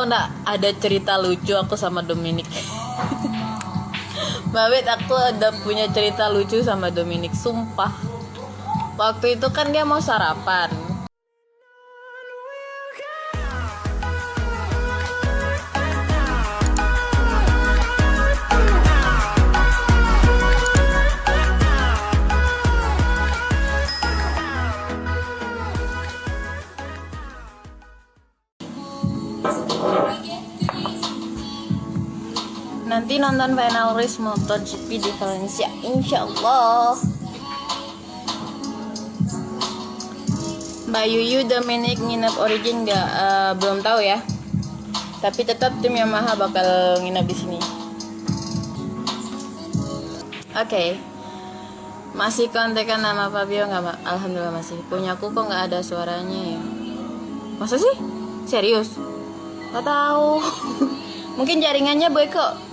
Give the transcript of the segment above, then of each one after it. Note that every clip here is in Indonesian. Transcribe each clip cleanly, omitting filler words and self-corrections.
nggak ada cerita lucu aku sama Dominic. Babet, aku ada punya cerita lucu sama Dominic, sumpah. Waktu itu kan dia mau sarapan. Nanti nonton final race MotoGP di Valencia, insya Allah. Mbak Yuyu Dominic nginep Origin nggak? Belum tahu ya. Tapi tetap tim Yamaha bakal nginep di sini. Oke. Masih kontekan nama Fabio nggak, Mbak? Alhamdulillah masih. Punyaku kok nggak ada suaranya ya? Masa sih? Serius? Nggak tahu. Mungkin jaringannya boy kok.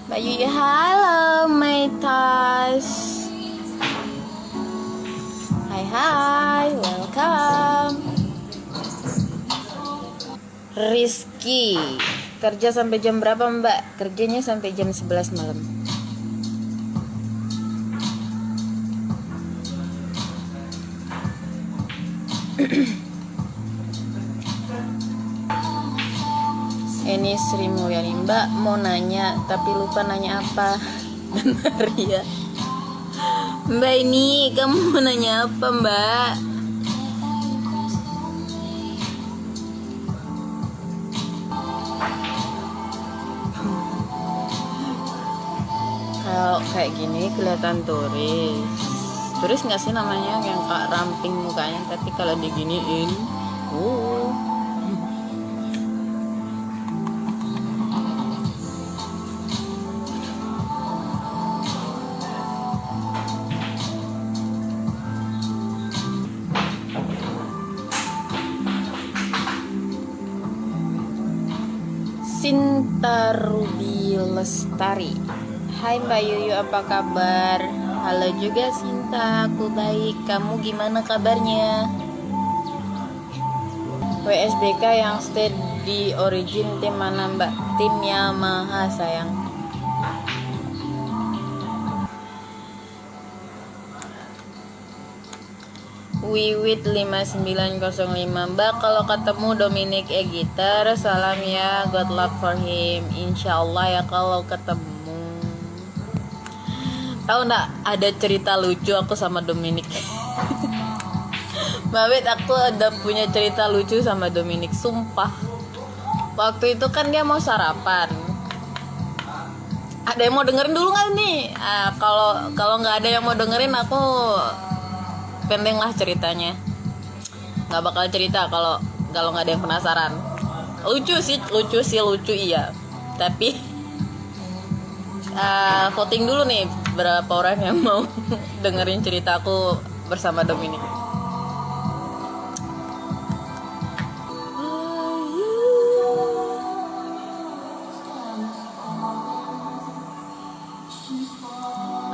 Mbak Yuyu, halo Meitas. Hai, welcome. Rizky, kerja sampai jam berapa Mbak? Kerjanya sampai jam 11 malam. Ini Sri Mulyani, Mbak mau nanya tapi lupa nanya apa. Benar ya Mbak, ini kamu mau nanya apa Mbak? Kalau kayak gini kelihatan turis nggak sih namanya, yang kayak ramping mukanya, tapi kalau diginiin Sinta Ruby Lestari. Hai Mbak Yuyu, apa kabar? Halo juga Sinta, aku baik. Kamu gimana kabarnya? WSBK yang stay di Origin tim mana Mbak? Tim Yamaha sayang. Wiwit 5905 Mbak, kalau ketemu Dominic Gitar, salam ya, good luck for him. Insya Allah ya kalau ketemu. Tahu nggak ada cerita lucu aku sama Dominic? Babet, aku ada punya cerita lucu sama Dominic, sumpah. Waktu itu kan dia mau sarapan. Ada yang mau dengerin dulu nggak nih? Kalau nggak ada yang mau dengerin, aku pending lah ceritanya. Nggak bakal cerita kalau nggak ada yang penasaran. Lucu iya. Tapi voting dulu nih berapa orang yang mau dengerin ceritaku bersama Dominic.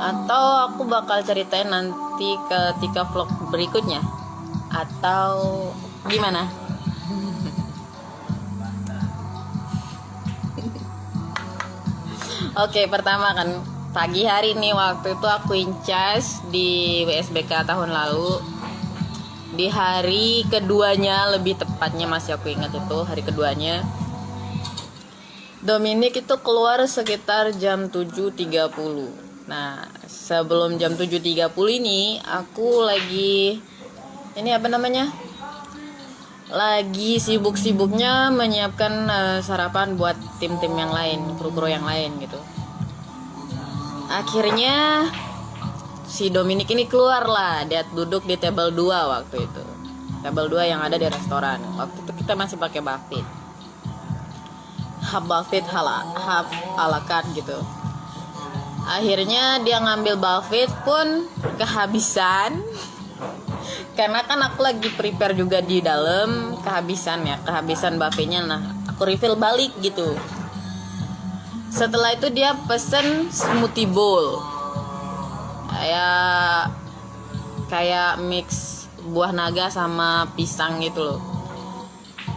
Atau aku bakal ceritain nanti ketika vlog berikutnya, atau gimana? Oke, pertama kan pagi hari nih, waktu itu aku incas di WSBK tahun lalu. Di hari keduanya, lebih tepatnya masih aku ingat itu hari keduanya, Dominic itu keluar sekitar jam 7.30. Nah, sebelum jam 7.30 ini aku lagi lagi sibuk-sibuknya menyiapkan sarapan buat tim-tim yang lain, kru-kru yang lain gitu. Akhirnya si Dominic ini keluar lah, dia duduk di table 2 waktu itu. Table 2 yang ada di restoran. Waktu itu kita masih pakai buffet. Buffet ala carte gitu. Akhirnya dia ngambil buffet pun kehabisan. Karena kan aku lagi prepare juga di dalam, kehabisan buffetnya. Nah, aku refill balik gitu. Setelah itu dia pesen smoothie bowl. Kayak mix buah naga sama pisang gitu loh.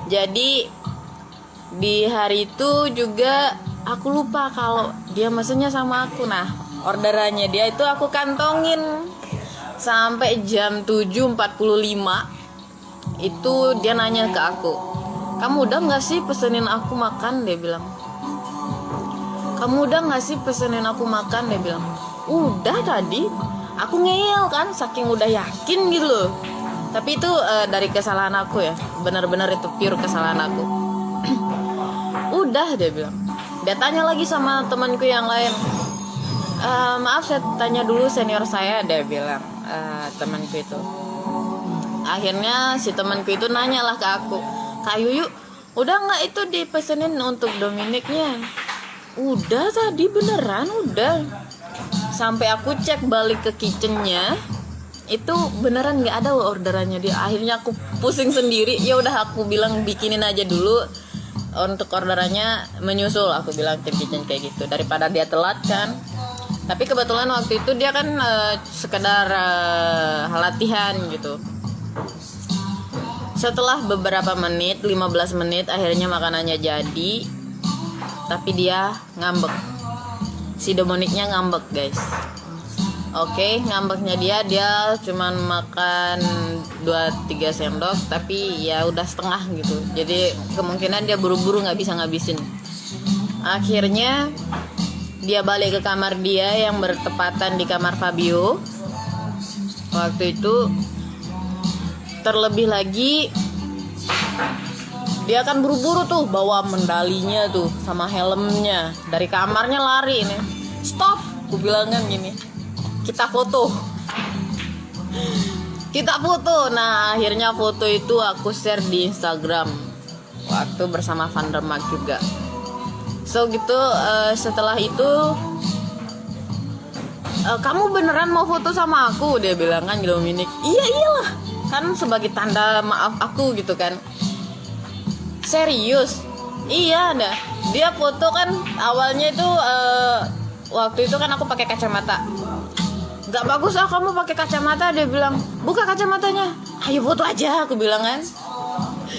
Jadi Di hari itu juga aku lupa kalau dia mesennya sama aku. Nah, orderannya dia itu aku kantongin sampai jam 7.45. Itu dia nanya ke aku, "Kamu udah gak sih pesenin aku makan?" Dia bilang. "Kamu udah gak sih pesenin aku makan?" Dia bilang. "Udah tadi." Aku ngeyel kan, saking udah yakin gitu loh. Tapi itu dari kesalahan aku ya, benar-benar itu pure kesalahan aku. "Udah," dia bilang. Dia tanya lagi sama temanku yang lain, "Maaf, saya tanya dulu senior saya," dia bilang, temanku itu. Akhirnya si temanku itu nanyalah ke aku, "Kak Yuyu, udah nggak itu dipesenin untuk Dominiknya?" "Udah tadi, beneran udah." Sampai aku cek balik ke kitchennya, itu beneran nggak ada orderannya dia. Akhirnya aku pusing sendiri. Ya udah, aku bilang bikinin aja dulu untuk orderannya, menyusul. Aku bilang tim kitchen kayak gitu daripada dia telat kan. Tapi kebetulan waktu itu dia kan sekedar latihan gitu. Setelah beberapa menit, 15 menit, akhirnya makanannya jadi. Tapi dia ngambek. Si Dominiknya ngambek, guys. Oke, ngambeknya dia cuman makan 2-3 sendok, tapi ya udah setengah gitu. Jadi kemungkinan dia buru-buru nggak bisa ngabisin. Akhirnya dia balik ke kamar dia yang bertepatan di kamar Fabio. Waktu itu terlebih lagi dia kan buru-buru tuh bawa medalinya tuh sama helmnya dari kamarnya, lari ini. "Stop," aku bilang kan gini, "kita foto." Kita foto. Nah, akhirnya foto itu aku share di Instagram waktu bersama Van der Mark juga. So gitu, setelah itu, "Kamu beneran mau foto sama aku?" dia bilang kan, Dominik. Iyalah, kan sebagai tanda maaf aku gitu kan. "Serius?" "Iya." Dia foto kan awalnya itu waktu itu kan aku pakai kacamata. "Gak bagus kamu pakai kacamata," dia bilang. "Buka kacamatanya." "Ayo foto aja," aku bilang kan.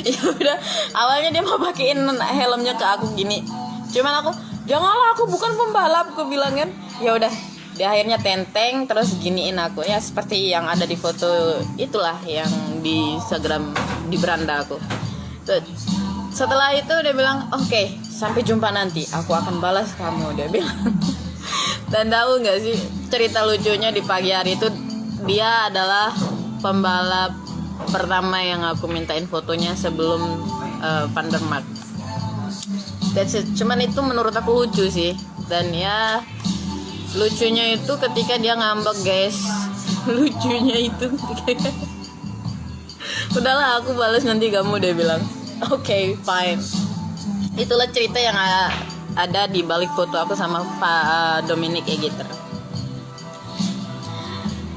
Ya udah, awalnya dia mau pakein helmnya ke aku gini. Cuman aku, "Janganlah, aku bukan pembalap," aku bilang kan. Ya udah, dia akhirnya tenteng terus giniin aku ya seperti yang ada di foto itulah yang di Instagram di beranda aku. Tuh. Setelah itu dia bilang, "Oke, sampai jumpa nanti. Aku akan balas kamu," dia bilang. Dan tahu nggak sih cerita lucunya, di pagi hari itu dia adalah pembalap pertama yang aku mintain fotonya sebelum Van der Mark. That's it. Cuman itu menurut aku lucu sih. Dan ya lucunya itu ketika dia ngambek, guys. Lucunya itu "Udahlah, aku balas nanti kamu," dia bilang. Oke, fine. Itulah cerita yang ada di balik foto aku sama Pak Dominik kayak gitu.